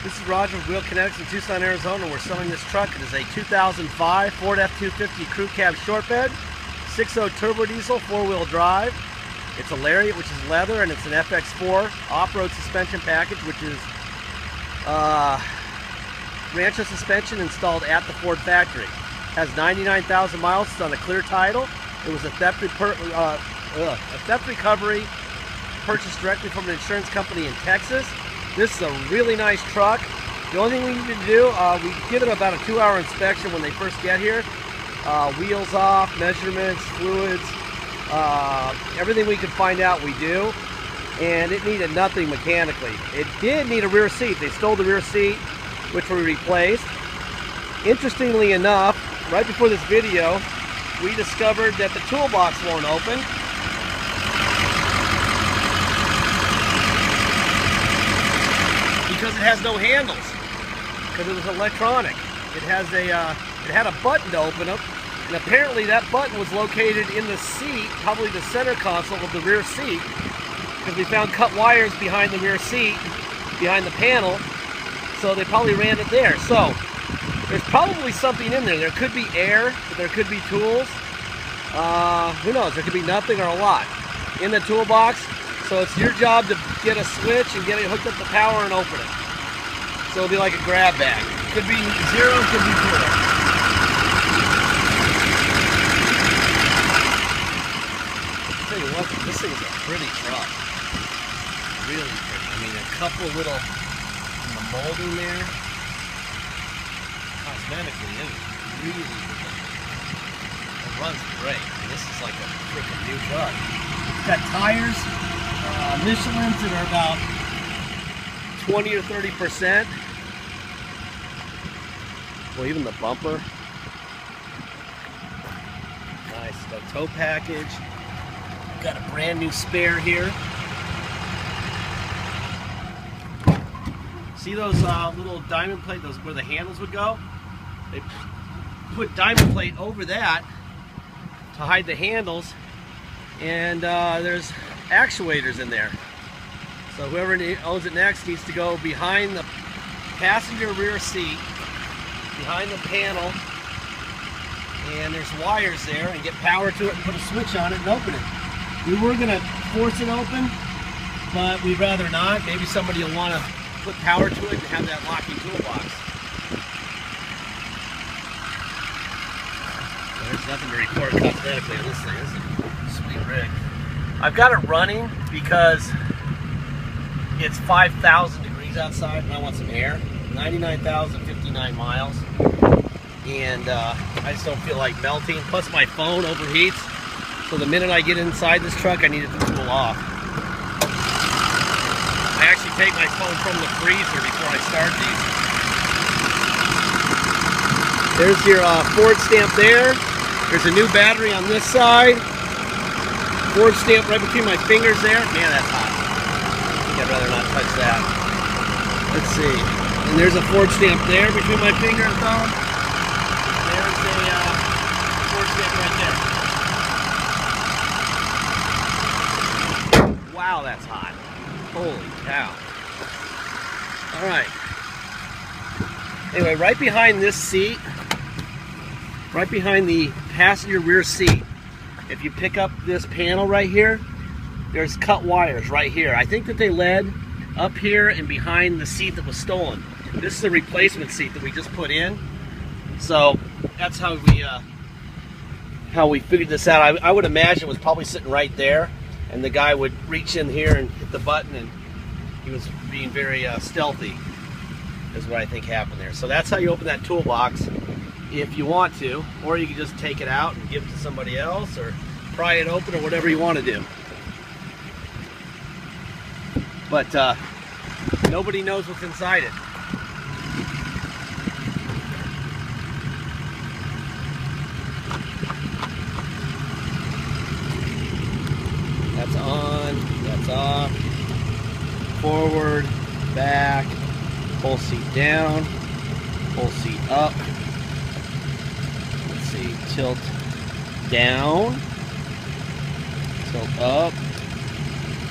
This is Roger with Wheel Kinetics in Tucson, Arizona. We're selling this truck. It is a 2005 Ford F250 Crew Cab Short Bed, 6.0 turbo diesel, 4-wheel drive. It's a Lariat, which is leather, and it's an FX4 off-road suspension package, which is Rancho suspension installed at the Ford factory. Has 99,000 miles. It's on a clear title. It was a theft recovery purchased directly from an insurance company in Texas. This is a really nice truck. The only thing we need to do, we give it about a 2-hour inspection when they first get here. Wheels off, measurements, fluids, everything we could find out we do. And it needed nothing mechanically. It did need a rear seat. They stole the rear seat, which we replaced. Interestingly enough, right before this video, we discovered that the toolbox won't open. Because it has no handles, because it was electronic. It has it had a button to open it, and apparently that button was located in the seat, probably the center console of the rear seat, because we found cut wires behind the rear seat, behind the panel, so they probably ran it there. So there's probably something in there. There could be air, but there could be tools. Who knows? There could be nothing or a lot in the toolbox. So it's your job to get a switch and get it hooked up to power and open it. So it'll be like a grab bag. Could be 0, could be 0. I'll tell you what, this thing's a pretty truck. Really pretty. I mean, a couple little in the molding there. Cosmetically, it is really good. It runs great. I mean, this is like a freaking new truck. It's got tires. Michelin's that are about 20 or 30%. Well, even the bumper. Nice. Got a tow package. Got a brand new spare here. See those little diamond plate, those where the handles would go? They put diamond plate over that to hide the handles, and there's actuators in there. So whoever owns it next needs to go behind the passenger rear seat, behind the panel, and there's wires there, and get power to it and put a switch on it and open it. We were going to force it open, but we'd rather not. Maybe somebody will want to put power to it and have that locking toolbox. Well, there's nothing to report cosmetically on this thing. This is a sweet rig. I've got it running because it's 5,000 degrees outside and I want some air. 99,059 miles. And I just don't feel like melting. Plus my phone overheats. So the minute I get inside this truck, I need it to cool off. I actually take my phone from the freezer before I start these. There's your Ford stamp there. There's a new battery on this side. Ford stamp right between my fingers there. Man, that's hot. I think I'd rather not touch that. Let's see. And there's a Ford stamp there between my finger and thumb. And there's a Ford stamp right there. Wow, that's hot. Holy cow. All right. Anyway, right behind this seat, right behind the passenger rear seat, if you pick up this panel right here, there's cut wires right here. I think that they led up here and behind the seat that was stolen. This is a replacement seat that we just put in. So that's how we figured this out. I would imagine it was probably sitting right there, and the guy would reach in here and hit the button, and he was being very stealthy, is what I think happened there. So that's how you open that toolbox if you want to, or you can just take it out and give it to somebody else, or pry it open, or whatever you want to do. But nobody knows what's inside it. That's on, that's off, forward, back, pull seat down, pull seat up. Let's see, tilt down, tilt up,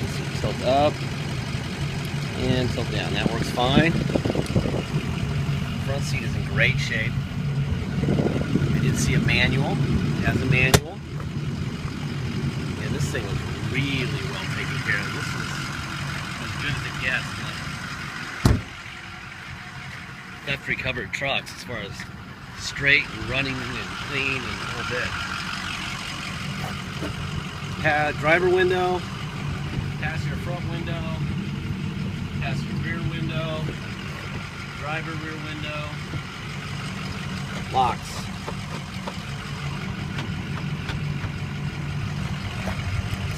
let's see, tilt up, and tilt down. That works fine. Front seat is in great shape. I did see a manual. It has a manual. And this thing was really well taken care of. This is as good as it gets in F3 covered trucks as far as straight and running and clean and the whole bit. Driver window, passenger front window, passenger rear window, driver rear window, locks.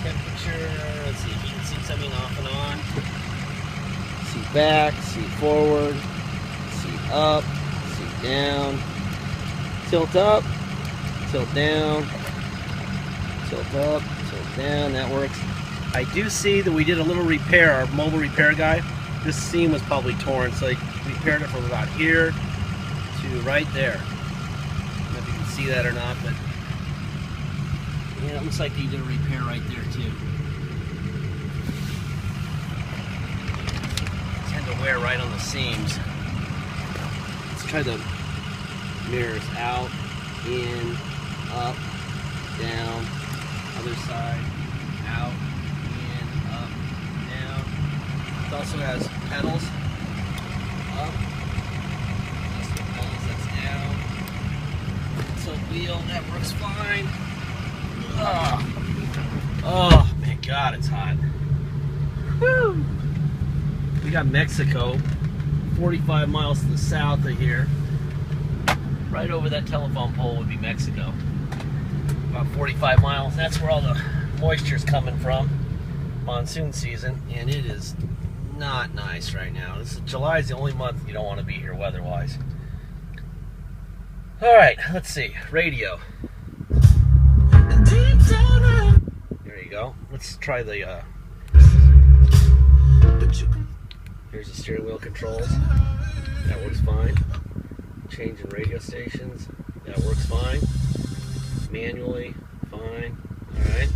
Temperature, let's see, heated seats coming off and on. Seat back, seat forward, seat up, seat down, tilt up, tilt down, tilt up, tilt down, that works. I do see that we did a little repair, our mobile repair guy. This seam was probably torn, so he repaired it from about here to right there. I don't know if you can see that or not, but yeah, it looks like he did a repair right there too. Tend to wear right on the seams. Let's try the mirrors out, in, up, down, other side, out, in, up, down. It also has pedals, up, pedals, that's down. Tilt wheel, that works fine. Oh my God, it's hot. Woo. We got Mexico, 45 miles to the south of here. Right over that telephone pole would be Mexico. About 45 miles. That's where all the moisture's coming from. Monsoon season, and it is not nice right now. July is the only month you don't want to be here weather-wise. All right, let's see. Radio. There you go. Let's try the. Here's the steering wheel controls. That works fine. Changing radio stations. That works fine. Manually, fine. Alright.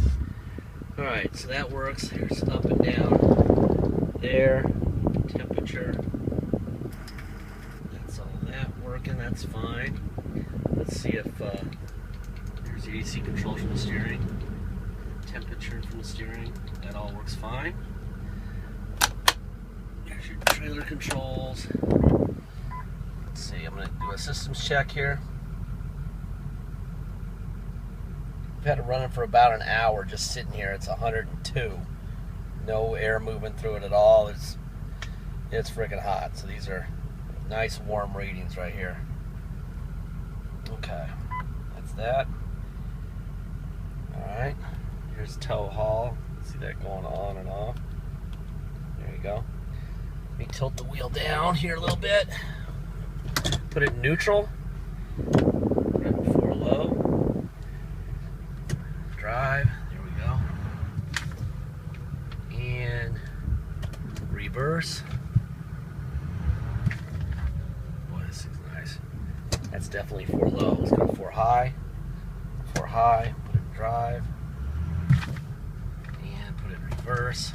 Alright, so that works. Here's up and down. There. Temperature. That's all that working. That's fine. Let's see if there's the AC control from the steering. Temperature from the steering. That all works fine. There's your trailer controls. Let's see, I'm going to do a systems check here. We've had it running for about an hour just sitting here. It's 102. No air moving through it at all. It's freaking hot. So these are nice warm readings right here. Okay, that's that. Alright, here's tow haul. See that going on and off. There you go. Let me tilt the wheel down here a little bit. Put it in neutral. Put it in 4 low. Drive. There we go. And reverse. Boy, this is nice. That's definitely 4 low. Let's go 4 high. 4 high. Put it in drive. And put it in reverse.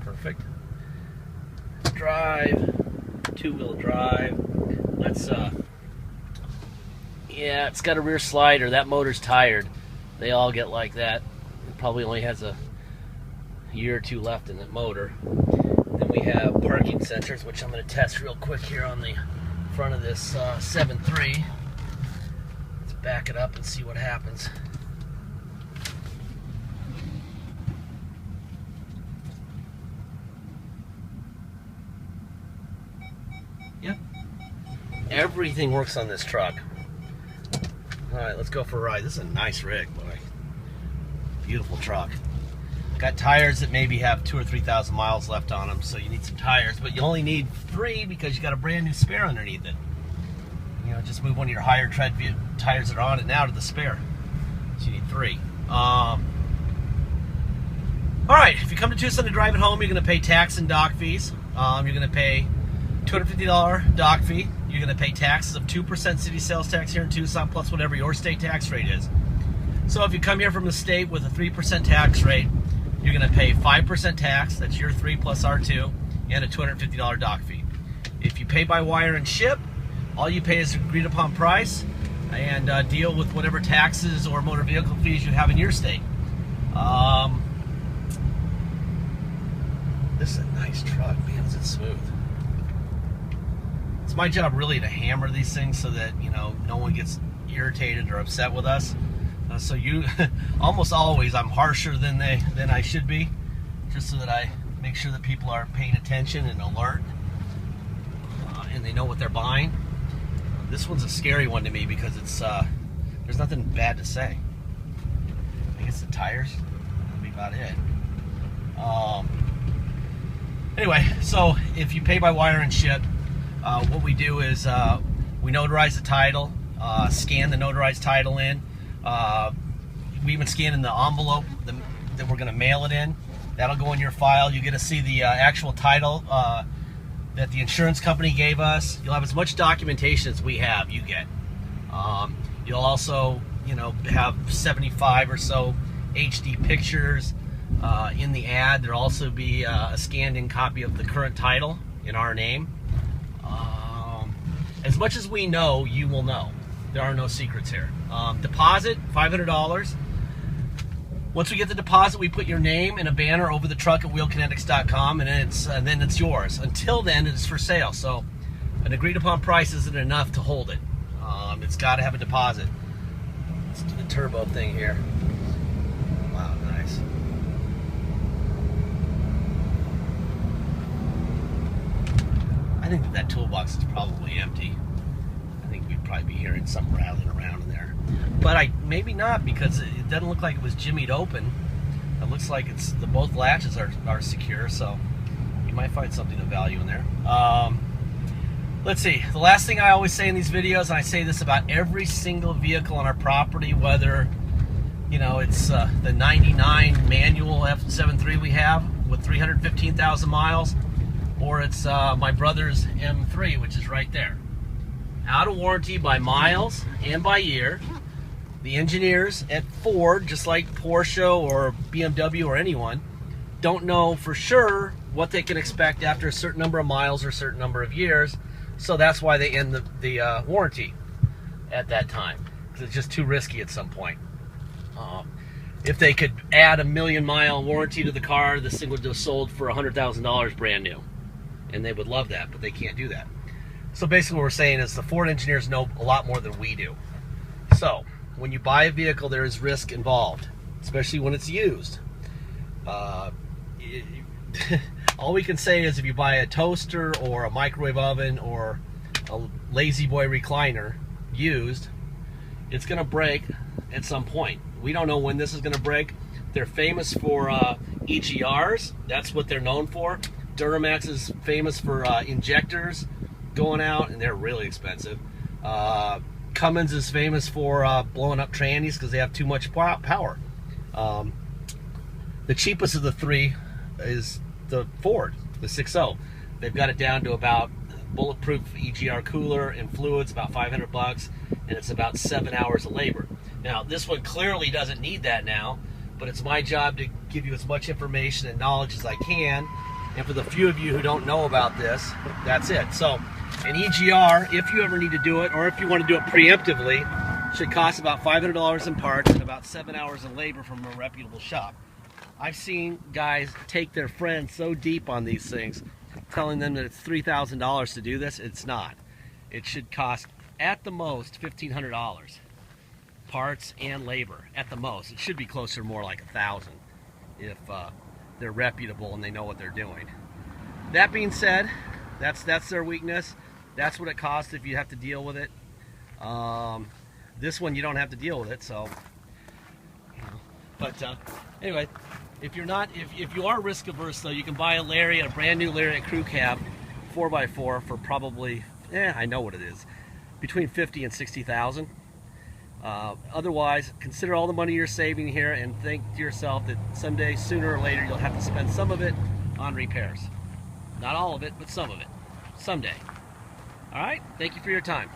Perfect. Drive. 2-wheel drive. Let's yeah, it's got a rear slider. That motor's tired. They all get like that. It probably only has a year or 2 left in that motor. Then we have parking sensors, which I'm going to test real quick here on the front of this 7.3. Let's back it up and see what happens. Yep. Everything works on this truck. Alright, let's go for a ride. This is a nice rig, boy. Beautiful truck. Got tires that maybe have 2,000 or 3,000 miles left on them, so you need some tires, but you only need 3 because you got a brand new spare underneath it. You know, just move one of your higher tread tires that are on it now to the spare. So you need 3. Alright, if you come to Tucson to drive it home, you're going to pay tax and dock fees. You're going to pay $250 dock fee. You're going to pay taxes of 2% city sales tax here in Tucson, plus whatever your state tax rate is. So if you come here from the state with a 3% tax rate, you're going to pay 5% tax, that's your 3 plus R2, and a $250 dock fee. If you pay by wire and ship, all you pay is agreed upon price and deal with whatever taxes or motor vehicle fees you have in your state. This is a nice truck, man, is it smooth. It's my job really to hammer these things so that, you know, no one gets irritated or upset with us. So you, almost always, I'm harsher than I should be, just so that I make sure that people are paying attention and alert, and they know what they're buying. This one's a scary one to me because it's there's nothing bad to say. I guess the tires, that'll be about it. Anyway, so if you pay by wire and ship, what we do is we notarize the title, scan the notarized title in. We even scan in the envelope that we're going to mail it in. That'll go in your file. You get to see the actual title that the insurance company gave us. You'll have as much documentation as we have, you get. You'll also, you know, have 75 or so HD pictures in the ad. There'll also be a scanned in copy of the current title in our name. As much as we know, you will know. There are no secrets here. Deposit, $500. Once we get the deposit, we put your name and a banner over the truck at wheelkinetics.com, and then it's yours. Until then, it's for sale. So an agreed upon price isn't enough to hold it. It's got to have a deposit. Let's do the turbo thing here. Wow, nice. I think that toolbox is probably empty. I think we'd probably be hearing something rattling around in there. But maybe not, because it doesn't look like it was jimmied open. It looks like both latches are secure, so you might find something of value in there. Let's see. The last thing I always say in these videos, and I say this about every single vehicle on our property, whether, you know, it's the 99 manual F73 we have with 315,000 miles, or it's my brother's M3, which is right there. Out of warranty by miles and by year. The engineers at Ford, just like Porsche or BMW or anyone, don't know for sure what they can expect after a certain number of miles or a certain number of years. So that's why they end the warranty at that time, because it's just too risky at some point. If they could add a 1,000,000-mile warranty to the car, this thing would have sold for $100,000 brand new. And they would love that, but they can't do that. So basically what we're saying is the Ford engineers know a lot more than we do. So when you buy a vehicle, there is risk involved, especially when it's used. All we can say is if you buy a toaster or a microwave oven or a lazy boy recliner used, it's going to break at some point. We don't know when this is going to break. They're famous for EGRs. That's what they're known for. Duramax is famous for injectors going out, and they're really expensive. Cummins is famous for blowing up trannies because they have too much power. The cheapest of the three is the Ford, the 6.0. They've got it down to about bulletproof EGR cooler and fluids, about $500, and it's about 7 hours of labor. Now, this one clearly doesn't need that now, but it's my job to give you as much information and knowledge as I can. And for the few of you who don't know about this, that's it. So an EGR, if you ever need to do it, or if you want to do it preemptively, should cost about $500 in parts and about 7 hours of labor from a reputable shop. I've seen guys take their friends so deep on these things, telling them that it's $3,000 to do this. It's not. It should cost, at the most, $1,500. Parts and labor, at the most. It should be closer, more like $1,000 if they're reputable and they know what they're doing. That being said, that's their weakness. That's what it costs if you have to deal with it. This one you don't have to deal with it, so you know. But anyway, if you are risk averse though, you can buy a Lariat, a brand new Lariat crew cab 4x4 for probably, I know what it is, between $50,000 and $60,000. Otherwise, consider all the money you're saving here and think to yourself that someday, sooner or later, you'll have to spend some of it on repairs. Not all of it, but some of it. Someday. All right? Thank you for your time.